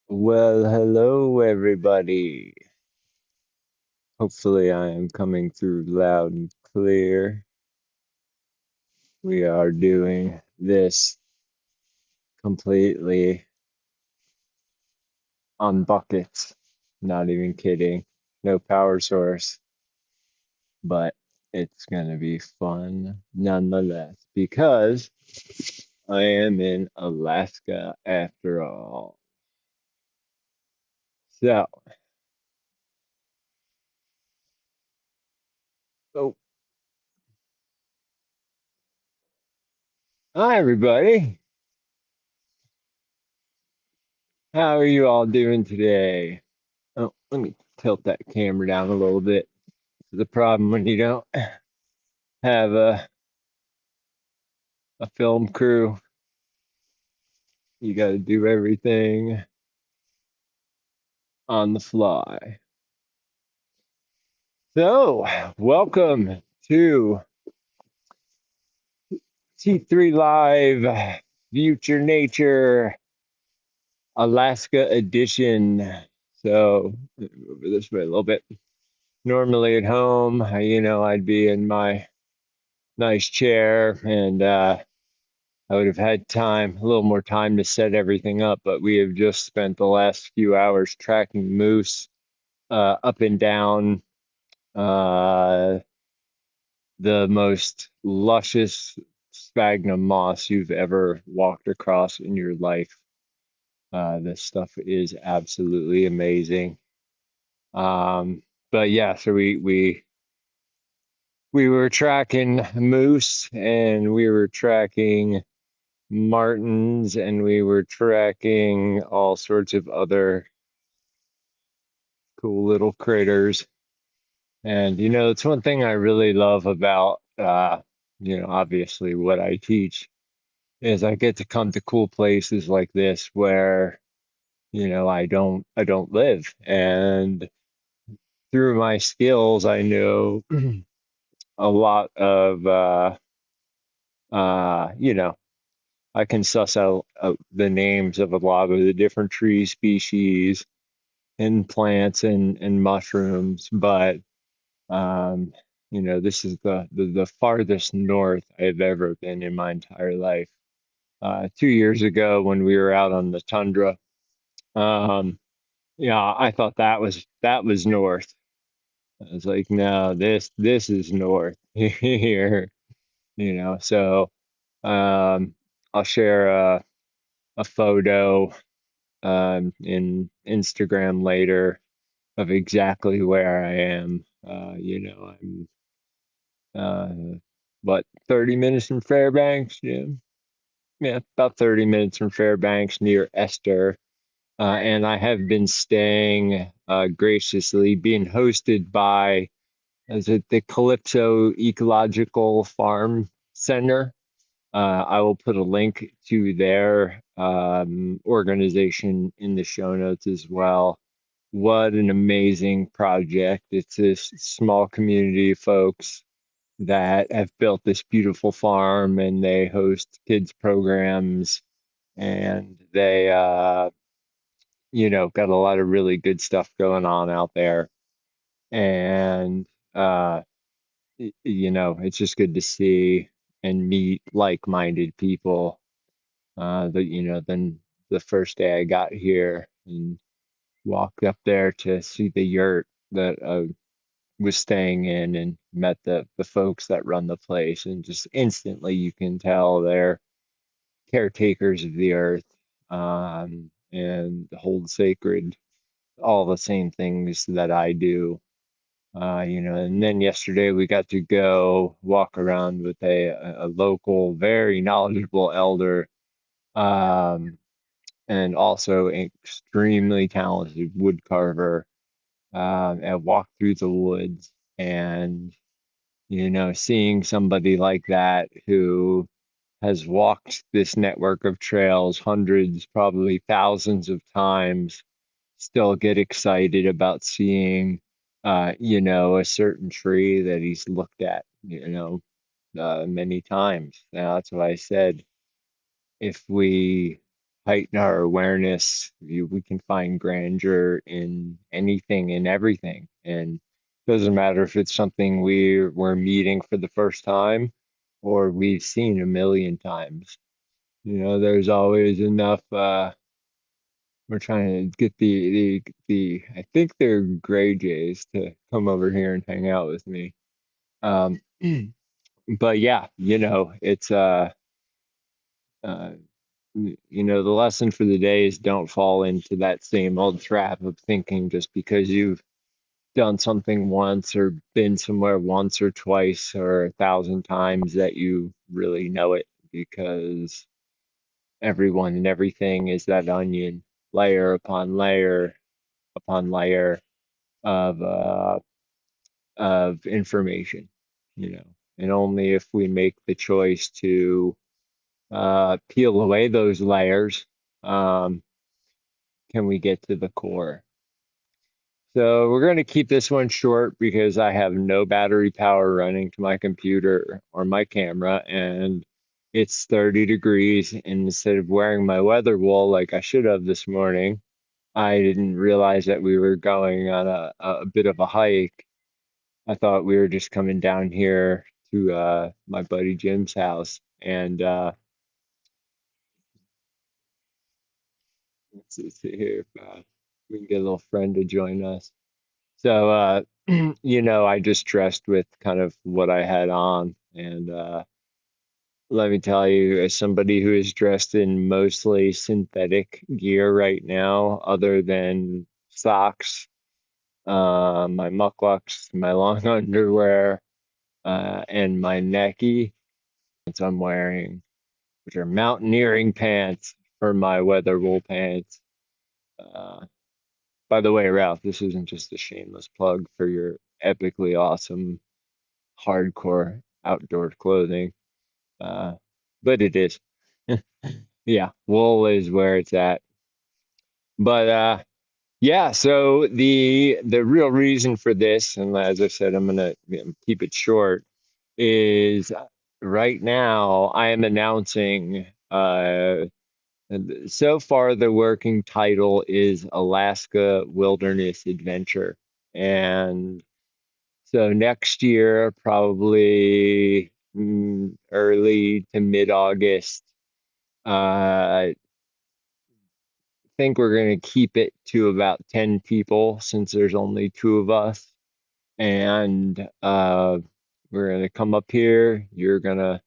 Well, hello everybody. Hopefully I am coming through loud and clear. We are doing this completely on buckets. Not even kidding. No power source, but it's gonna be fun nonetheless because I am in Alaska after all. So, oh, hi everybody. How are you all doing today? Oh, let me tilt that camera down a little bit. The problem when you don't have a film crew, you got to do everything on the fly. So, welcome to T3 Live Future Nature Alaska Edition. So, over this way a little bit. Normally at home, I'd be in my nice chair and I would have had time, a little more time to set everything up, but we have just spent the last few hours tracking moose up and down uh, the most luscious sphagnum moss you've ever walked across in your life. This stuff is absolutely amazing. Um, but yeah, so we were tracking moose and we were tracking martins and we were tracking all sorts of other cool little critters. And it's one thing I really love about obviously what I teach is I get to come to cool places like this where, I don't live. And through my skills, I know a lot of you know, I can suss out the names of a lot of the different tree species and plants and mushrooms, but um, this is the farthest north I've ever been in my entire life. 2 years ago, when we were out on the tundra, um, yeah, I thought that was north. I was like, no, this is north here, So um, I'll share a photo in Instagram later of exactly where I am. I'm what 30 minutes from Fairbanks, yeah, yeah, about 30 minutes from Fairbanks near Esther. And I have been staying graciously, being hosted by, is it the Calypso Ecological Farm Center? I will put a link to their organization in the show notes as well. What an amazing project. It's this small community of folks that have built this beautiful farm and they host kids programs and they got a lot of really good stuff going on out there. And uh it's just good to see and meet like-minded people. Then the first day I got here and walked up there to see the yurt that I was staying in and met the folks that run the place, and just instantly you can tell they're caretakers of the earth, and hold sacred all the same things that I do. And then yesterday we got to go walk around with a local, very knowledgeable elder, um, and also extremely talented wood carver, and walk through the woods. And, seeing somebody like that who has walked this network of trails hundreds, probably thousands of times, still get excited about seeing, a certain tree that he's looked at, many times. Now, that's why I said if we heighten our awareness. We can find grandeur in anything and everything. And it doesn't matter if it's something we're meeting for the first time or we've seen a million times. There's always enough. We're trying to get the I think they're gray jays to come over here and hang out with me. Um, but yeah, it's uh, the lesson for the day is don't fall into that same old trap of thinking just because you've done something once or been somewhere once or twice or 1,000 times that you really know it, because everyone and everything is that onion, layer upon layer of information, you know. And only if we make the choice to peel away those layers, um, can we get to the core. So we're going to keep this one short because I have no battery power running to my computer or my camera, and it's 30 degrees. And instead of wearing my weather wool like I should have this morning, I didn't realize that we were going on a bit of a hike. I thought we were just coming down here to my buddy Jim's house, and let's see here if we can get a little friend to join us. So, I just dressed with kind of what I had on. And let me tell you, as somebody who is dressed in mostly synthetic gear right now, other than socks, my mucklucks, my long underwear, and my necky pants I'm wearing, which are mountaineering pants for my weather wool pants. Uh, by the way, Ralph, this isn't just a shameless plug for your epically awesome hardcore outdoor clothing, uh, but it is. Yeah, wool is where it's at. But yeah, so the real reason for this, and as I said, I'm gonna keep it short, is right now I am announcing. And so far, the working title is Alaska Wilderness Adventure, and so next year, probably early to mid-August, I think we're going to keep it to about 10 people since there's only two of us. And we're going to come up here. You're going to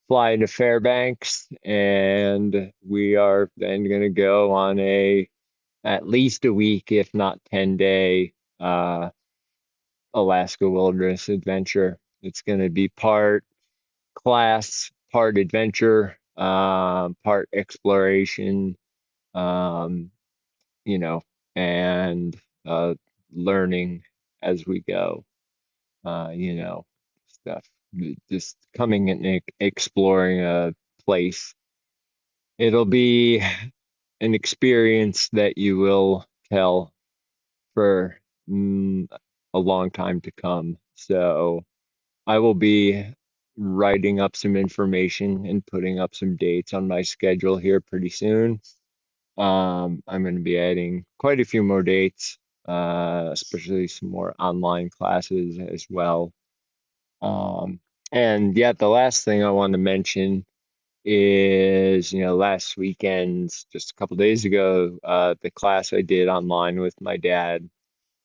fly to Fairbanks, and we are then going to go on at least a week, if not 10-day Alaska Wilderness Adventure. It's going to be part class, part adventure, part exploration, um, you know, and learning as we go, stuff. Just coming and exploring a place. It'll be an experience that you will tell for mm, a long time to come. So I will be writing up some information and putting up some dates on my schedule here pretty soon. I'm going to be adding quite a few more dates, especially some more online classes as well. Um, and yeah, the last thing I want to mention is, last weekend, just a couple days ago, the class I did online with my dad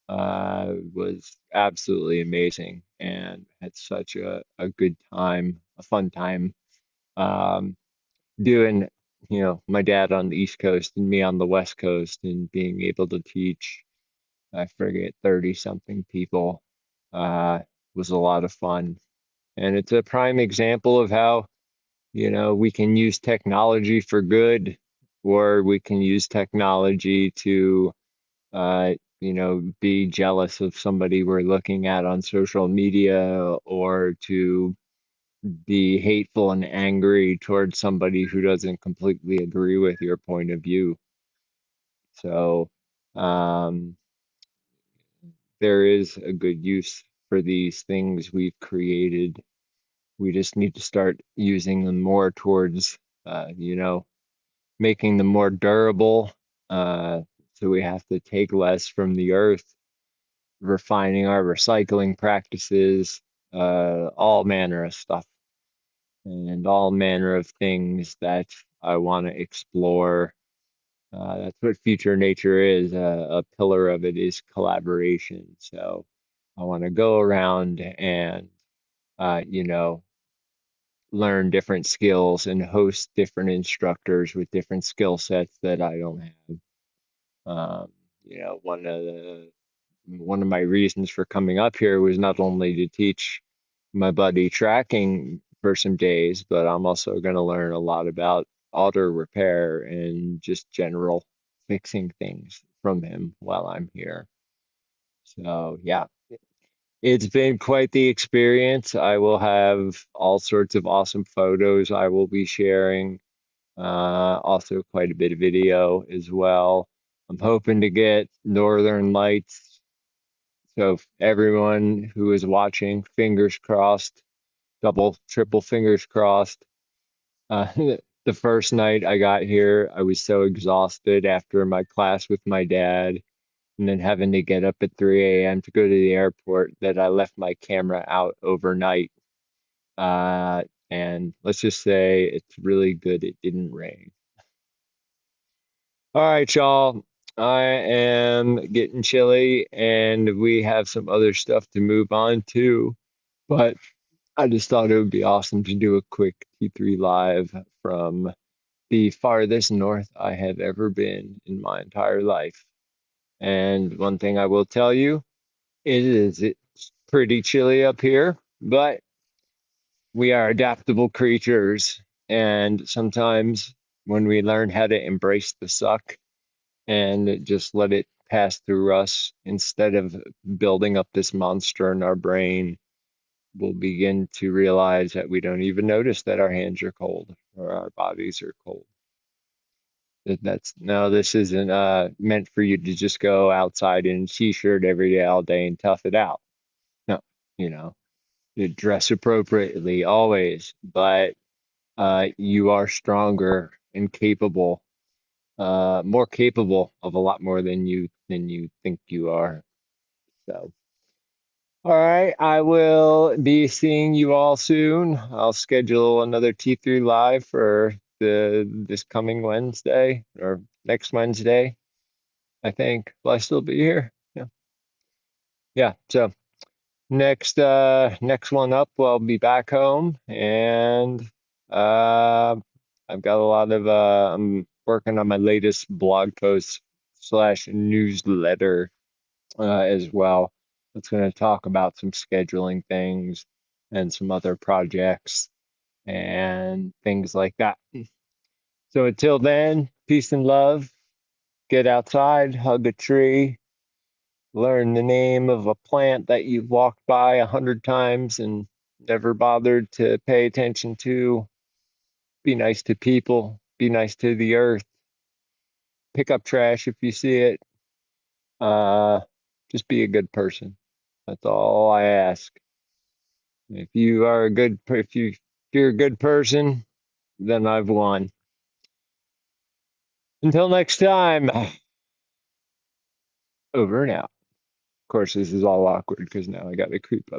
was absolutely amazing and had such a good time, a fun time, um, doing, my dad on the East Coast and me on the West Coast, and being able to teach, I forget, 30 something people was a lot of fun. And it's a prime example of how, we can use technology for good, or we can use technology to be jealous of somebody we're looking at on social media, or to be hateful and angry towards somebody who doesn't completely agree with your point of view. So, um, there is a good use for these things we've created. We just need to start using them more towards, uh, you know, making them more durable. Uh, so we have to take less from the earth, refining our recycling practices, all manner of stuff and all manner of things that I want to explore. That's what future nature is. A pillar of it is collaboration. So I want to go around and, you know, learn different skills and host different instructors with different skill sets that I don't have. Um, one of my reasons for coming up here was not only to teach my buddy tracking for some days, but I'm also going to learn a lot about auto repair and just general fixing things from him while I'm here. So, yeah, it's been quite the experience. I will have all sorts of awesome photos I will be sharing, also quite a bit of video as well. I'm hoping to get Northern Lights. So everyone who is watching, fingers crossed, double, triple fingers crossed. Uh, the first night I got here, I was so exhausted after my class with my dad, and then having to get up at 3 a.m. to go to the airport that I left my camera out overnight. And let's just say it's really good it didn't rain. All right, y'all. I am getting chilly, and we have some other stuff to move on to. But I just thought it would be awesome to do a quick T3 live from the farthest north I have ever been in my entire life. And one thing I will tell you it's pretty chilly up here, but we are adaptable creatures. And sometimes when we learn how to embrace the suck and just let it pass through us instead of building up this monster in our brain, we'll begin to realize that we don't even notice that our hands are cold or our bodies are cold. That's no, this isn't meant for you to just go outside in a t-shirt every day all day and tough it out. No, you know, you dress appropriately always, but you are stronger and capable, more capable of a lot more than you think you are. So, all right, I will be seeing you all soon. I'll schedule another T3 live for the this coming Wednesday or next Wednesday, I think. Will I still be here? Yeah. Yeah. So next one up, I'll be back home and uh I've got a lot of I'm working on my latest blog post slash newsletter as well. It's going to talk about some scheduling things and some other projects and things like that. So until then, peace and love. Get outside, hug a tree, learn the name of a plant that you've walked by 100 times and never bothered to pay attention to. Be nice to people, be nice to the earth, pick up trash if you see it. Uh, just be a good person. That's all I ask. If you're a good person, then I've won. Until next time, over and out. Of course, this is all awkward because now I got to creep up.